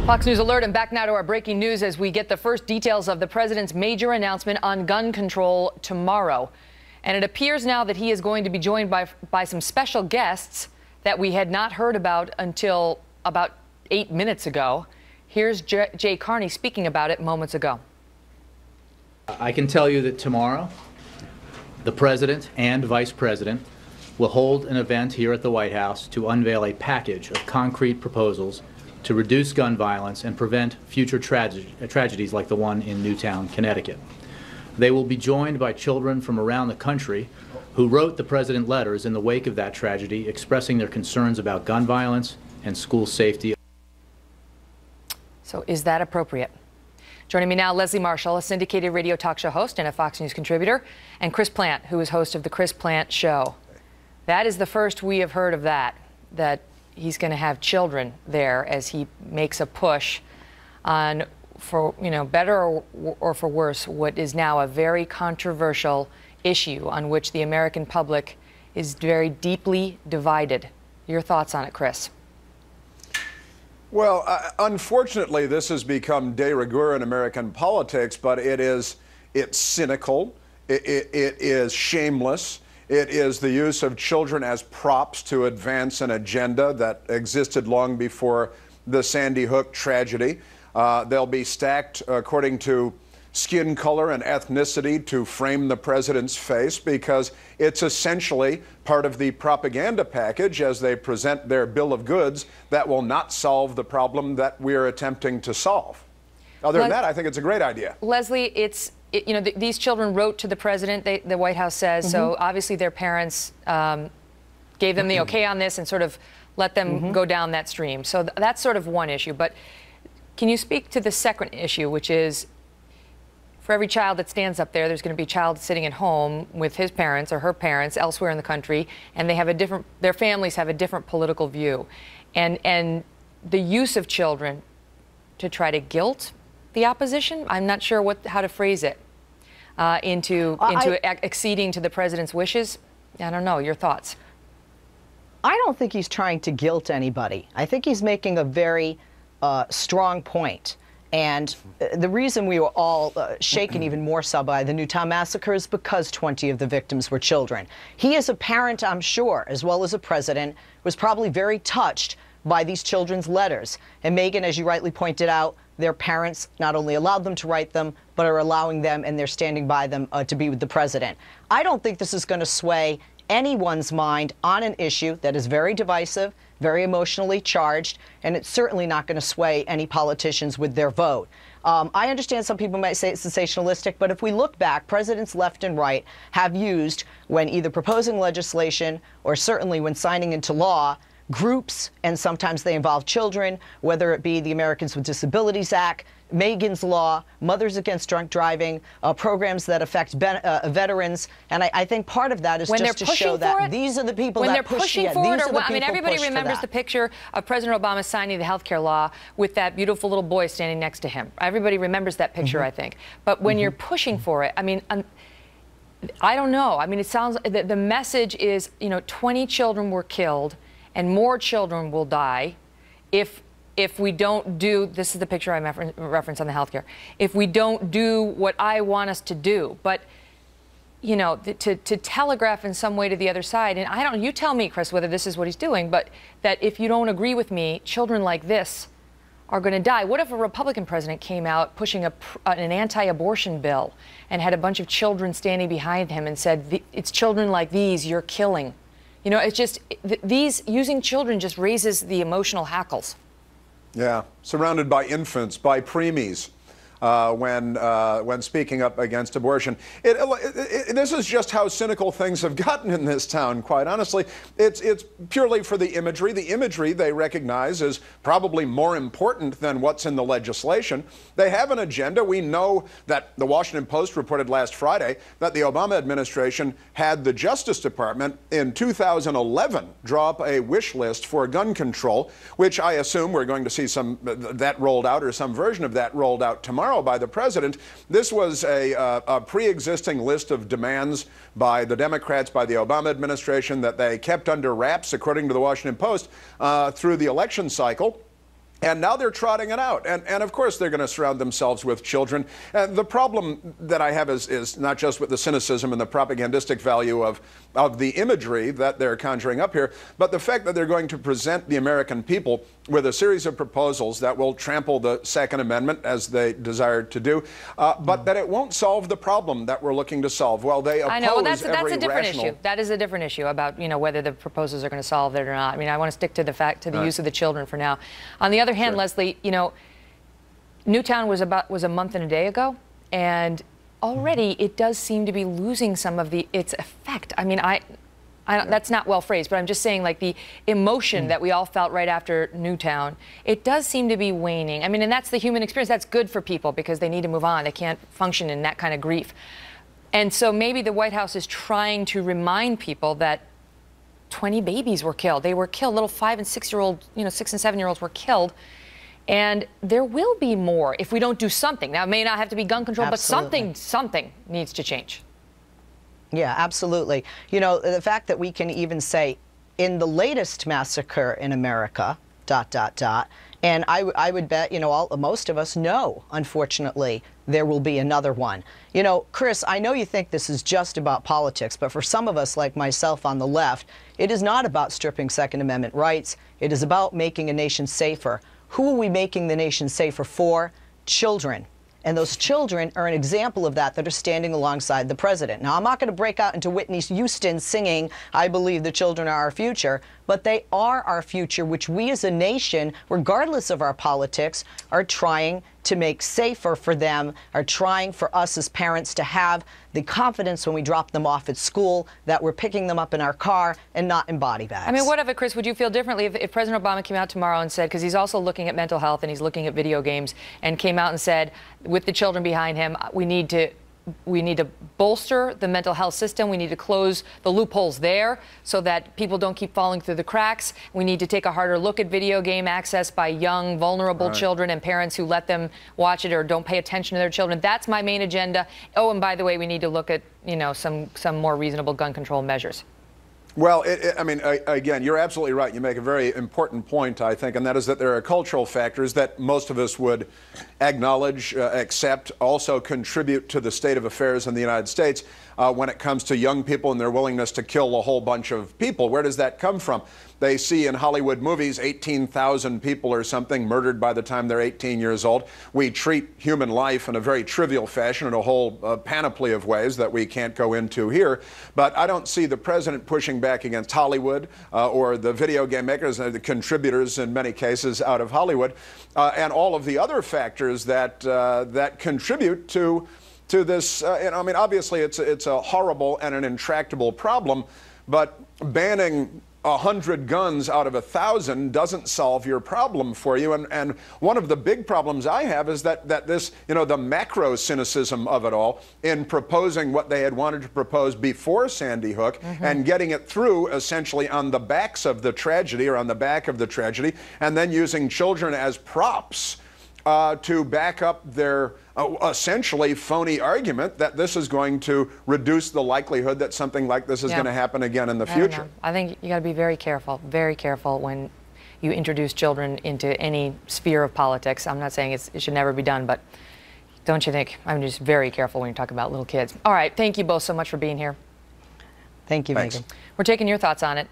Fox News Alert, and back now to our breaking news as we get the first details of the president's major announcement on gun control tomorrow. And it appears now that he is going to be joined by some special guests that we had not heard about until about 8 minutes ago. Here's Jay Carney speaking about it moments ago. I can tell you that tomorrow, the president and vice president will hold an event here at the White House to unveil a package of concrete proposals to reduce gun violence and prevent future tragedies like the one in Newtown, Connecticut. They will be joined by children from around the country who wrote the president letters in the wake of that tragedy, expressing their concerns about gun violence and school safety. So is that appropriate? Joining me now, Leslie Marshall, a syndicated radio talk show host and a Fox News contributor, and Chris Plant, who is host of the Chris Plant Show. That is the first we have heard of that he's going to have children there as he makes a push on, for better or for worse, what is now a very controversial issue on which the American public is very deeply divided. Your thoughts on it, Chris? Well, unfortunately, this has become de rigueur in American politics, but it's cynical, it is shameless. It is the use of children as props to advance an agenda that existed long before the Sandy Hook tragedy. They'll be stacked according to skin color and ethnicity to frame the president's face, because it's essentially part of the propaganda package as they present their bill of goods that will not solve the problem that we're attempting to solve. Other than that, I think it's a great idea. Leslie, these children wrote to the president, the White House says, so obviously their parents gave them the okay on this and sort of let them go down that stream. So that's sort of one issue. But can you speak to the second issue, which is for every child that stands up there, there's going to be a child sitting at home with his parents or her parents elsewhere in the country, and they have their families have a different political view. And the use of children to try to guilt the opposition, I'm not sure how to phrase it, into acceding to the president's wishes. I don't know. Your thoughts? I don't think he's trying to guilt anybody. I think he's making a very strong point. And the reason we were all shaken even more so by the Newtown massacre is because 20 of the victims were children. He, as a parent, I'm sure, as well as a president, was probably very touched by these children's letters. And Megan, as you rightly pointed out, their parents not only allowed them to write them, but are allowing them, and they're standing by them to be with the president. I don't think this is going to sway anyone's mind on an issue that is very divisive, very emotionally charged, and it's certainly not going to sway any politicians with their vote. I understand some people might say it's sensationalistic, but if we look back, presidents left and right have used, when either proposing legislation or certainly when signing into law, groups, and sometimes they involve children, whether it be the Americans with Disabilities Act, Megan's Law, Mothers Against Drunk Driving, programs that affect veterans. And I think part of that is just to show that these are the people that push for it. I mean, everybody remembers the picture of President Obama signing the health care law with that beautiful little boy standing next to him. Everybody remembers that picture, I think. But when you're pushing for it, I mean, I don't know. I mean, it sounds the message is, 20 children were killed and more children will die if we don't do, this is the picture I reference on the healthcare, if we don't do what I want us to do. But, to telegraph in some way to the other side, and you tell me, Chris, whether this is what he's doing, but that if you don't agree with me, children like this are going to die. What if a Republican president came out pushing an anti-abortion bill and had a bunch of children standing behind him and said, it's children like these you're killing? It's just, using children just raises the emotional hackles. Yeah, surrounded by infants, by preemies, when speaking up against abortion. This is just how cynical things have gotten in this town, quite honestly. It's purely for the imagery. The imagery they recognize is probably more important than what's in the legislation. They have an agenda. We know that the Washington Post reported last Friday that the Obama administration had the Justice Department in 2011 draw up a wish list for gun control, which I assume we're going to see that rolled out, or some version of that rolled out tomorrow by the president. This was a pre-existing list of demands by the Democrats, by the Obama administration, that they kept under wraps, according to the Washington Post, through the election cycle. And now they're trotting it out. And of course, they're going to surround themselves with children. The problem that I have is not just with the cynicism and the propagandistic value of the imagery that they're conjuring up here, but the fact that they're going to present the American people with a series of proposals that will trample the Second Amendment, as they desire to do, but that it won't solve the problem that we're looking to solve. Well, they oppose I know. Well, that's a different rational... issue. That is a different issue about, you know, whether the proposals are going to solve it or not. I mean, I want to stick to the use of the children for now. On the other hand, Sure. Leslie, you know, Newtown was a month and a day ago, and already it does seem to be losing some of its effect. I mean, that's not well phrased, but I'm just saying, like, the emotion that we all felt right after Newtown, it does seem to be waning. I mean, and that's the human experience. That's good for people because they need to move on. They can't function in that kind of grief. And so maybe the White House is trying to remind people that 20 babies were killed. They were killed. Little 5- and 6-year-old, you know, 6- and 7-year-olds were killed. And there will be more if we don't do something. Now, it may not have to be gun control, Absolutely. but something needs to change. Yeah, absolutely. You know, the fact that we can even say, in the latest massacre in America, ... and I would bet, you know, most of us know, unfortunately, there will be another one. You know, Chris, I know you think this is just about politics, but for some of us, like myself on the left, it is not about stripping Second Amendment rights. It is about making a nation safer. Who are we making the nation safer for? Children. And those children are an example of that are standing alongside the president. Now, I'm not going to break out into Whitney Houston singing, "I believe the children are our future," but they are our future, which we as a nation, regardless of our politics, are trying to make safer for them, are trying for us as parents to have the confidence when we drop them off at school that we're picking them up in our car and not in body bags. I mean, what of it, Chris? Would you feel differently if President Obama came out tomorrow and said, because he's also looking at mental health and he's looking at video games, and came out and said, with the children behind him, we need to bolster the mental health system. We need to close the loopholes there so that people don't keep falling through the cracks. We need to take a harder look at video game access by young, vulnerable children and parents who let them watch it or don't pay attention to their children. That's my main agenda. Oh, and by the way, we need to look at, you know, some more reasonable gun control measures. Well, I mean, again, you're absolutely right. You make a very important point, I think, and that is that there are cultural factors that most of us would acknowledge, accept, also contribute to the state of affairs in the United States when it comes to young people and their willingness to kill a whole bunch of people. Where does that come from? They see in Hollywood movies 18,000 people or something murdered by the time they're 18 years old. We treat human life in a very trivial fashion in a whole panoply of ways that we can't go into here. But I don't see the president pushing back against Hollywood or the video game makers, the contributors in many cases out of Hollywood, and all of the other factors that that contribute to this. I mean, obviously it's a horrible and an intractable problem, but banning 100 guns out of 1,000 doesn't solve your problem for you. And one of the big problems I have is that this, you know, the macro cynicism of it all in proposing what they had wanted to propose before Sandy Hook and getting it through essentially on the backs of the tragedy or on the back of the tragedy, and then using children as props to back up their essentially phony argument that this is going to reduce the likelihood that something like this is going to happen again in the future. I think you got to be very careful when you introduce children into any sphere of politics. I'm not saying it should never be done, but don't you think? I'm just very careful when you talk about little kids. All right, thank you both so much for being here. Thank you, Thanks. Megan. We're taking your thoughts on it.